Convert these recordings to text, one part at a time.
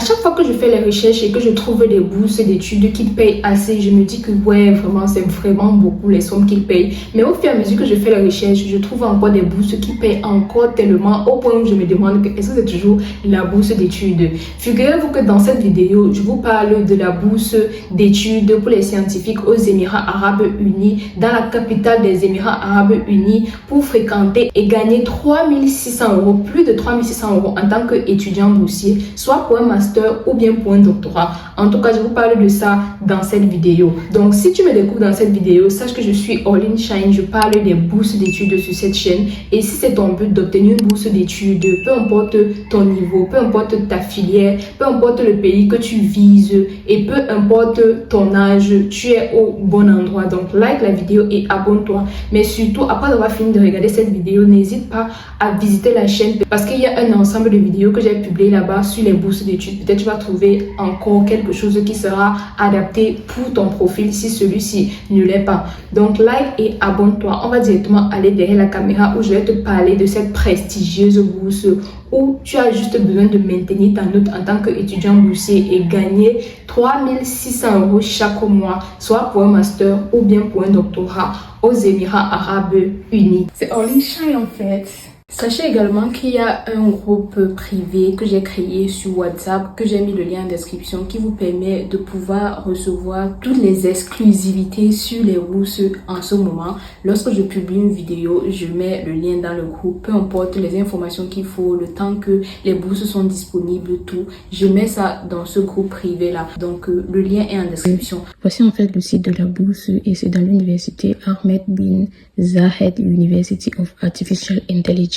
chaque fois que je fais les recherches et que je trouve des bourses d'études qui payent assez, je me dis que ouais, vraiment, c'est vraiment beaucoup les sommes qu'ils payent. Mais au fur et à mesure que je fais les recherches, je trouve encore des bourses qui payent encore tellement au point où je me demande que est-ce que c'est toujours la bourse d'études. Figurez-vous que dans cette vidéo, je vous parle de la bourse d'études pour les scientifiques aux Émirats Arabes Unis, dans la capitale des Émirats Arabes Unis, pour fréquenter et gagner 3600 €, plus de 3600 € en tant qu'étudiant boursier, soit pour un master ou bien pour un doctorat. En tout cas, je vous parle de ça dans cette vidéo. Donc, si tu me découvres dans cette vidéo, sache que je suis Orline Shine, je parle des bourses d'études sur cette chaîne. Et si c'est ton but d'obtenir une bourse d'études, peu importe ton niveau, peu importe ta filière, peu importe le pays que tu vises et peu importe ton âge, tu es au bon endroit. Donc, like la vidéo et abonne-toi. Mais surtout, après avoir fini de regarder cette vidéo, n'hésite pas à visiter la chaîne parce qu'il y a un ensemble de vidéos que j'ai publié là-bas sur les bourses d'études. Peut-être tu vas trouver encore quelque chose qui sera adapté pour ton profil si celui-ci ne l'est pas. Donc, like et abonne-toi. On va directement aller derrière la caméra où je vais te parler de cette prestigieuse bourse où tu as juste besoin de maintenir ta note en tant qu'étudiant boursier et gagner 3600 € chaque mois, soit pour un master ou bien pour un doctorat aux Émirats Arabes Unis. C'est Orline Shine en fait. Sachez également qu'il y a un groupe privé que j'ai créé sur WhatsApp, que j'ai mis le lien en description, qui vous permet de pouvoir recevoir toutes les exclusivités sur les bourses en ce moment. Lorsque je publie une vidéo, je mets le lien dans le groupe, peu importe les informations qu'il faut, le temps que les bourses sont disponibles, tout. Je mets ça dans ce groupe privé là. Donc le lien est en description. Voici en fait le site de la bourse et c'est dans l'université Ahmed bin Zayed University of Artificial Intelligence.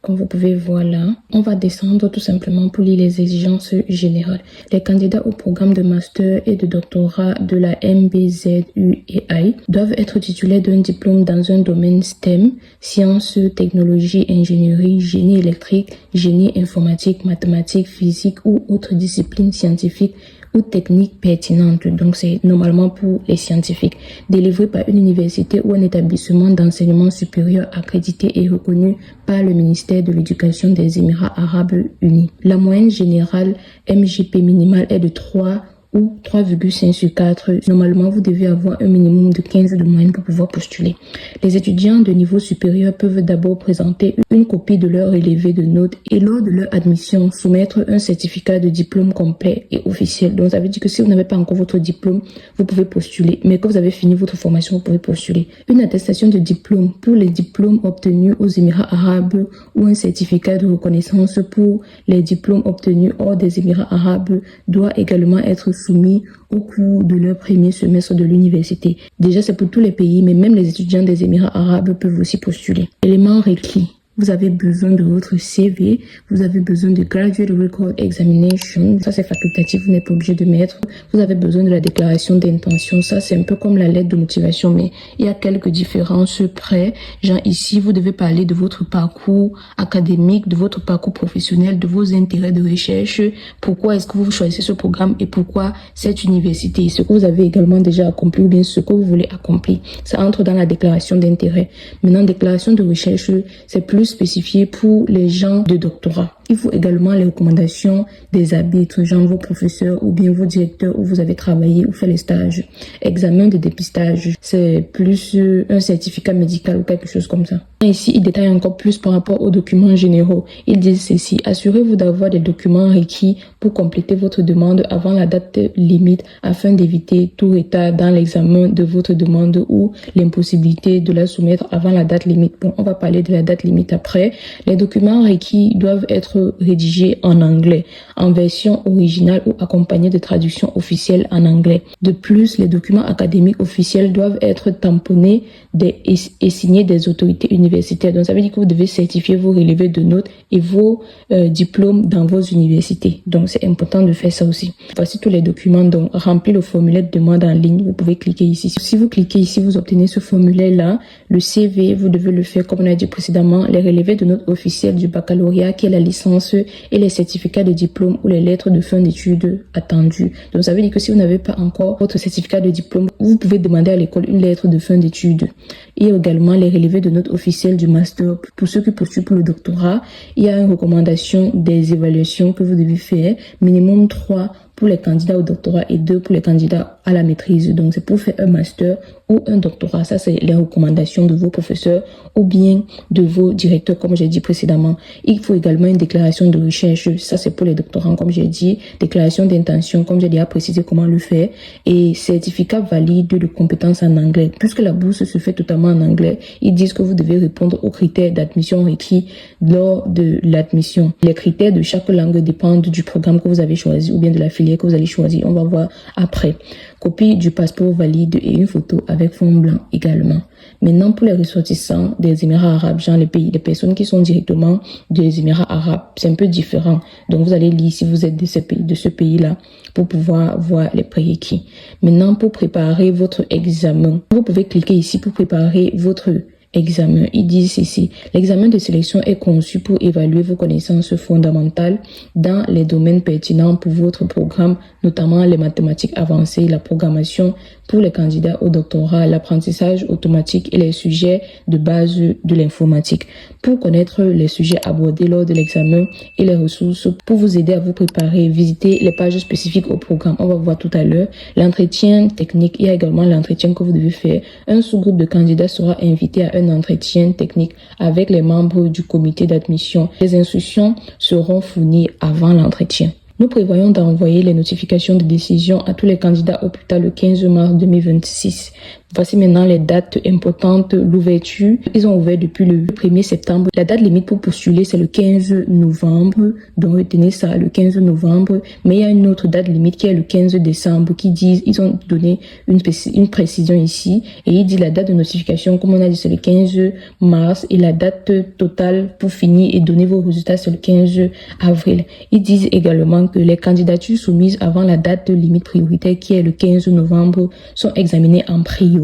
Comme vous pouvez voir là, on va descendre tout simplement pour lire les exigences générales. Les candidats au programme de master et de doctorat de la MBZUEI doivent être titulaires d'un diplôme dans un domaine STEM, sciences, technologie, ingénierie, génie électrique, génie informatique, mathématiques, physique ou autres disciplines scientifiques ou techniques pertinentes. Donc c'est normalement pour les scientifiques, délivré par une université ou un établissement d'enseignement supérieur accrédité et reconnu par le ministère de l'Éducation des Émirats Arabes Unis. La moyenne générale MJP minimale est de 3 ou 3,5 sur 4. Normalement, vous devez avoir un minimum de 15 de moyenne pour pouvoir postuler. Les étudiants de niveau supérieur peuvent d'abord présenter une copie de leur relevé de notes et lors de leur admission, soumettre un certificat de diplôme complet et officiel. Donc, ça veut dire que si vous n'avez pas encore votre diplôme, vous pouvez postuler. Mais quand vous avez fini votre formation, vous pouvez postuler. Une attestation de diplôme pour les diplômes obtenus aux Émirats Arabes ou un certificat de reconnaissance pour les diplômes obtenus hors des Émirats Arabes doit également être soumis au cours de leur premier semestre de l'université. Déjà, c'est pour tous les pays, mais même les étudiants des Émirats Arabes peuvent aussi postuler. Éléments requis. Vous avez besoin de votre CV, vous avez besoin de Graduate Record Examination, ça c'est facultatif, vous n'êtes pas obligé de mettre. Vous avez besoin de la déclaration d'intention, ça c'est un peu comme la lettre de motivation, mais il y a quelques différences près. Genre ici, vous devez parler de votre parcours académique, de votre parcours professionnel, de vos intérêts de recherche, pourquoi est-ce que vous choisissez ce programme et pourquoi cette université, ce que vous avez également déjà accompli ou bien ce que vous voulez accomplir. Ça entre dans la déclaration d'intérêt. Maintenant, déclaration de recherche, c'est plus spécifié pour les gens de doctorat. Il faut également les recommandations des arbitres, genre vos professeurs ou bien vos directeurs où vous avez travaillé ou fait les stages. Examen de dépistage, c'est plus un certificat médical ou quelque chose comme ça. Ici, il détaille encore plus par rapport aux documents généraux. Il dit ceci: assurez-vous d'avoir des documents requis pour compléter votre demande avant la date limite afin d'éviter tout retard dans l'examen de votre demande ou l'impossibilité de la soumettre avant la date limite. Bon, on va parler de la date limite après. Les documents requis doivent être rédigés en anglais, en version originale ou accompagnés de traductions officielles en anglais. De plus, les documents académiques officiels doivent être tamponnés et signés des autorités universitaires. Donc, ça veut dire que vous devez certifier vos relevés de notes et vos diplômes dans vos universités. Donc, c'est important de faire ça aussi. Voici tous les documents. Donc, remplir le formulaire de demande en ligne. Vous pouvez cliquer ici. Si vous cliquez ici, vous obtenez ce formulaire-là. Le CV, vous devez le faire comme on a dit précédemment. Les relevés de notes officielles du baccalauréat, qui est la licence licence et les certificats de diplôme ou les lettres de fin d'études attendues. Donc ça veut dire que si vous n'avez pas encore votre certificat de diplôme, vous pouvez demander à l'école une lettre de fin d'études. Et également les relevés de notes officielles du master. Pour ceux qui postulent pour le doctorat, il y a une recommandation des évaluations que vous devez faire, minimum 3 pour les candidats au doctorat et 2 pour les candidats à la maîtrise. Donc, c'est pour faire un master ou un doctorat. Ça, c'est les recommandations de vos professeurs ou bien de vos directeurs, comme j'ai dit précédemment. Il faut également une déclaration de recherche. Ça, c'est pour les doctorants, comme j'ai dit. Déclaration d'intention, comme j'ai déjà précisé comment le faire. Et certificat valide de compétences en anglais. Puisque la bourse se fait totalement en anglais, ils disent que vous devez répondre aux critères d'admission requis lors de l'admission. Les critères de chaque langue dépendent du programme que vous avez choisi ou bien de la filière que vous allez choisir. On va voir après. Copie du passeport valide et une photo avec fond blanc également. Maintenant, pour les ressortissants des Émirats arabes, genre les personnes qui sont directement des Émirats arabes, c'est un peu différent. Donc, vous allez lire si vous êtes de ce pays-là pour pouvoir voir les prérequis. Maintenant, pour préparer votre examen, vous pouvez cliquer ici pour préparer votre examen. Ils disent ici, l'examen de sélection est conçu pour évaluer vos connaissances fondamentales dans les domaines pertinents pour votre programme, notamment les mathématiques avancées, la programmation pour les candidats au doctorat, l'apprentissage automatique et les sujets de base de l'informatique. Pour connaître les sujets abordés lors de l'examen et les ressources pour vous aider à vous préparer, visitez les pages spécifiques au programme. On va voir tout à l'heure l'entretien technique. Il y a également l'entretien que vous devez faire. Un sous-groupe de candidats sera invité à un entretien technique avec les membres du comité d'admission. Les instructions seront fournies avant l'entretien. Nous prévoyons d'envoyer les notifications de décision à tous les candidats au plus tard le 15 mars 2026. Voici maintenant les dates importantes. L'ouverture, ils ont ouvert depuis le 1er septembre. La date limite pour postuler, c'est le 15 novembre. Donc retenez ça, le 15 novembre. Mais il y a une autre date limite qui est le 15 décembre qui disent, ils ont donné une précision ici. Et ils disent la date de notification, comme on a dit, c'est le 15 mars. Et la date totale pour finir et donner vos résultats, c'est le 15 avril. Ils disent également que les candidatures soumises avant la date limite prioritaire qui est le 15 novembre sont examinées en priorité.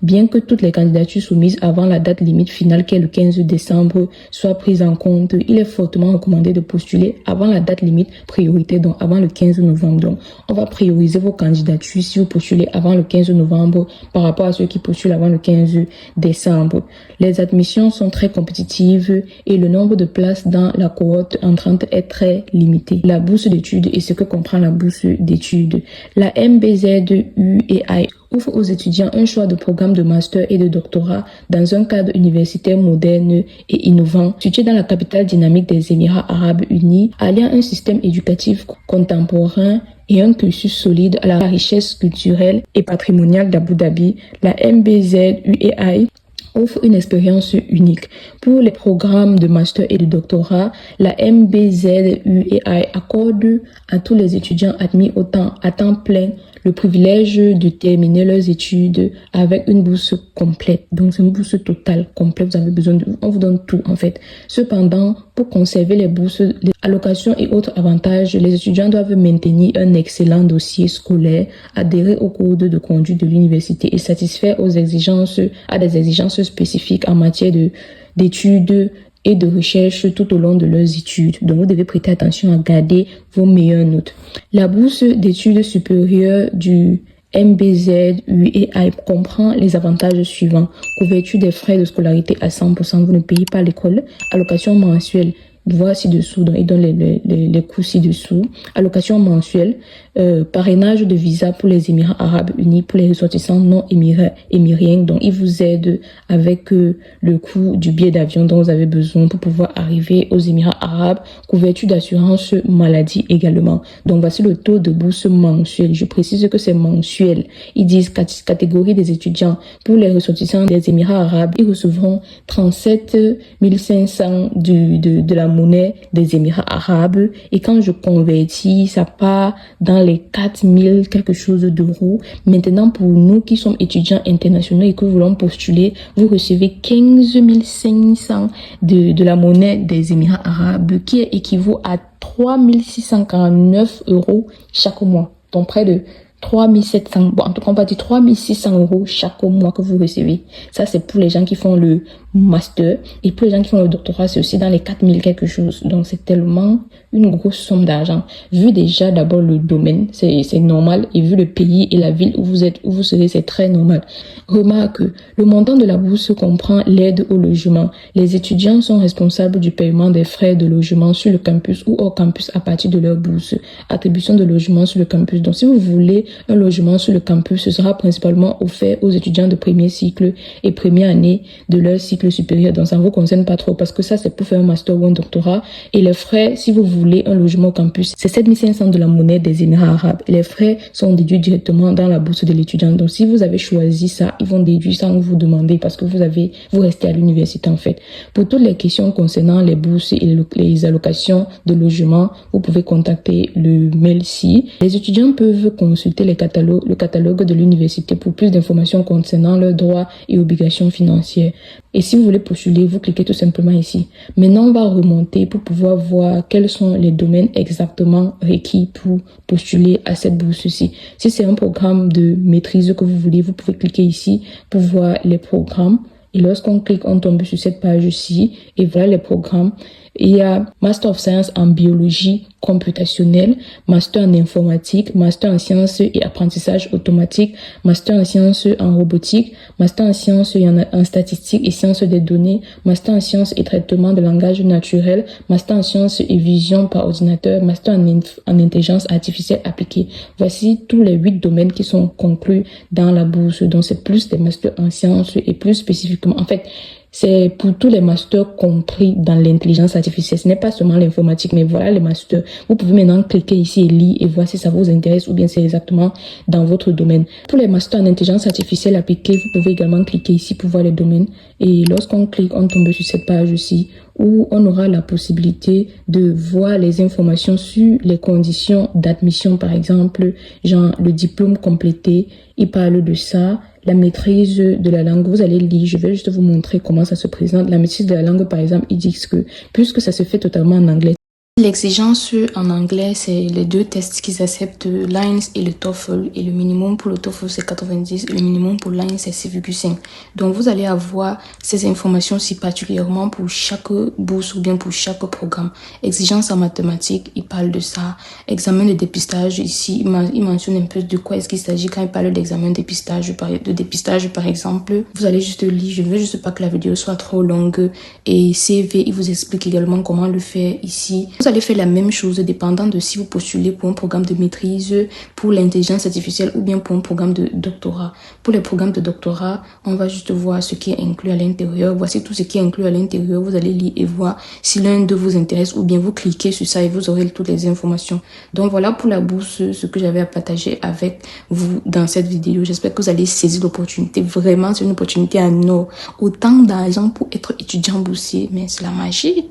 Bien que toutes les candidatures soumises avant la date limite finale qui est le 15 décembre soient prises en compte, il est fortement recommandé de postuler avant la date limite prioritaire, donc avant le 15 novembre. Donc, on va prioriser vos candidatures si vous postulez avant le 15 novembre par rapport à ceux qui postulent avant le 15 décembre. Les admissions sont très compétitives et le nombre de places dans la cohorte entrante est très limité. La bourse d'études et ce que comprend la bourse d'études. La MBZUEI offre aux étudiants un choix de programme de master et de doctorat dans un cadre universitaire moderne et innovant, situé dans la capitale dynamique des Émirats arabes unis, alliant un système éducatif contemporain et un cursus solide à la richesse culturelle et patrimoniale d'Abu Dhabi. La MBZUEI offre une expérience unique. Pour les programmes de master et de doctorat, la MBZUEI accorde à tous les étudiants admis à temps plein le privilège de terminer leurs études avec une bourse complète. Donc, c'est une bourse totale, complète. Vous avez besoin on vous donne tout, en fait. Cependant, pour conserver les bourses, les allocations et autres avantages, les étudiants doivent maintenir un excellent dossier scolaire, adhérer au code de conduite de l'université et satisfaire à des exigences spécifiques en matière d'études et de recherche tout au long de leurs études. Donc, vous devez prêter attention à garder vos meilleures notes. La bourse d'études supérieures du MBZUEI comprend les avantages suivants. Couverture des frais de scolarité à 100%, vous ne payez pas l'école. Allocation mensuelle, voir ci-dessous, donc il donne les coûts ci-dessous. Allocation mensuelle, parrainage de visa pour les Émirats arabes unis, pour les ressortissants non émiriens. Donc, il vous aide avec le coût du billet d'avion dont vous avez besoin pour pouvoir arriver aux Émirats arabes. Couverture d'assurance maladie également. Donc, voici le taux de bourse mensuel. Je précise que c'est mensuel. Ils disent catégorie des étudiants. Pour les ressortissants des Émirats arabes, ils recevront 37 500 de la monnaie des Émirats arabes. Et quand je convertis, ça part dans les 4000 quelque chose d'euros. Maintenant, pour nous qui sommes étudiants internationaux et que nous voulons postuler, vous recevez 15 500 de la monnaie des Émirats arabes, qui équivaut à 3 649 euros chaque mois. Donc près de 3700, bon, en tout cas, on va dire 3600 € chaque mois que vous recevez. Ça, c'est pour les gens qui font le master. Et pour les gens qui font le doctorat, c'est aussi dans les 4000 quelque chose. Donc, c'est tellement une grosse somme d'argent. Vu déjà d'abord le domaine, c'est normal. Et vu le pays et la ville où vous êtes, où vous serez, c'est très normal. Remarque, le montant de la bourse comprend l'aide au logement. Les étudiants sont responsables du paiement des frais de logement sur le campus ou hors campus à partir de leur bourse. Attribution de logement sur le campus. Donc, si vous voulez un logement sur le campus, ce sera principalement offert aux étudiants de premier cycle et première année de leur cycle supérieur. Donc, ça ne vous concerne pas trop parce que ça, c'est pour faire un master ou un doctorat. Et les frais, si vous voulez un logement au campus, c'est 7500 de la monnaie des Émirats arabes. Et les frais sont déduits directement dans la bourse de l'étudiant. Donc, si vous avez choisi ça, ils vont déduire sans vous demander parce que vous restez à l'université en fait. Pour toutes les questions concernant les bourses et les allocations de logement, vous pouvez contacter le mail-ci. Les étudiants peuvent consulter le catalogue de l'université pour plus d'informations concernant leurs droits et obligations financières. Et si vous voulez postuler, vous cliquez tout simplement ici. Maintenant, on va remonter pour pouvoir voir quels sont les domaines exactement requis pour postuler à cette bourse-ci. Si c'est un programme de maîtrise que vous voulez, vous pouvez cliquer ici pour voir les programmes. Et lorsqu'on clique, on tombe sur cette page-ci et voilà les programmes. Il y a Master of Science en biologie computationnelle, Master en informatique, Master en sciences et apprentissage automatique, Master en sciences en robotique, Master en sciences et en statistique et sciences des données, Master en sciences et traitement de langage naturel, Master en sciences et vision par ordinateur, Master en intelligence artificielle appliquée. Voici tous les 8 domaines qui sont conclus dans la bourse. Donc, c'est plus des masters en sciences et plus spécifiquement, en fait, c'est pour tous les masters compris dans l'intelligence artificielle. Ce n'est pas seulement l'informatique, mais voilà les masters. Vous pouvez maintenant cliquer ici et lire et voir si ça vous intéresse ou bien c'est exactement dans votre domaine. Pour les masters en intelligence artificielle appliquée, vous pouvez également cliquer ici pour voir les domaines. Et lorsqu'on clique, on tombe sur cette page aussi où on aura la possibilité de voir les informations sur les conditions d'admission, par exemple, genre le diplôme complété. Il parle de ça. La maîtrise de la langue, vous allez lire, je vais juste vous montrer comment ça se présente. La maîtrise de la langue, par exemple, ils disent que puisque ça se fait totalement en anglais, l'exigence en anglais, c'est les 2 tests qu'ils acceptent, l'IELTS et le TOEFL. Et le minimum pour le TOEFL, c'est 90. Et le minimum pour l'IELTS, c'est 6,5. Donc, vous allez avoir ces informations-ci particulièrement pour chaque bourse ou bien pour chaque programme. Exigence en mathématiques, il parle de ça. Examen de dépistage, ici, il mentionne un peu de quoi est-ce qu'il s'agit quand il parle d'examen de dépistage, par exemple. Vous allez juste lire, je ne veux juste pas que la vidéo soit trop longue. Et CV, il vous explique également comment le faire ici. Vous allez faire la même chose dépendant de si vous postulez pour un programme de maîtrise, pour l'intelligence artificielle ou bien pour un programme de doctorat. Pour les programmes de doctorat, on va juste voir ce qui est inclus à l'intérieur. Voici tout ce qui est inclus à l'intérieur. Vous allez lire et voir si l'un d'eux vous intéresse ou bien vous cliquez sur ça et vous aurez toutes les informations. Donc voilà pour la bourse, ce que j'avais à partager avec vous dans cette vidéo. J'espère que vous allez saisir l'opportunité. Vraiment, c'est une opportunité en or. Autant d'argent pour être étudiant boursier, mais c'est la magie.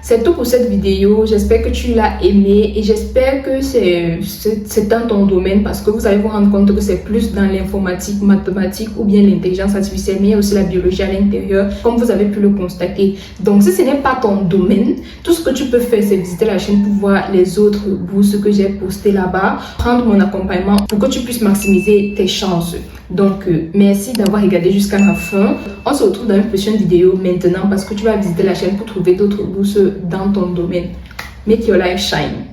C'est tout pour cette vidéo. J'espère que tu l'as aimé et j'espère que c'est dans ton domaine parce que vous allez vous rendre compte que c'est plus dans l'informatique, mathématiques ou bien l'intelligence artificielle, mais il y a aussi la biologie à l'intérieur, comme vous avez pu le constater. Donc, si ce n'est pas ton domaine, tout ce que tu peux faire, c'est visiter la chaîne pour voir les autres bourses que j'ai postées là-bas, prendre mon accompagnement pour que tu puisses maximiser tes chances. Donc, merci d'avoir regardé jusqu'à la fin. On se retrouve dans une prochaine vidéo maintenant parce que tu vas visiter la chaîne pour trouver d'autres bourses dans ton domaine. Make your life shine.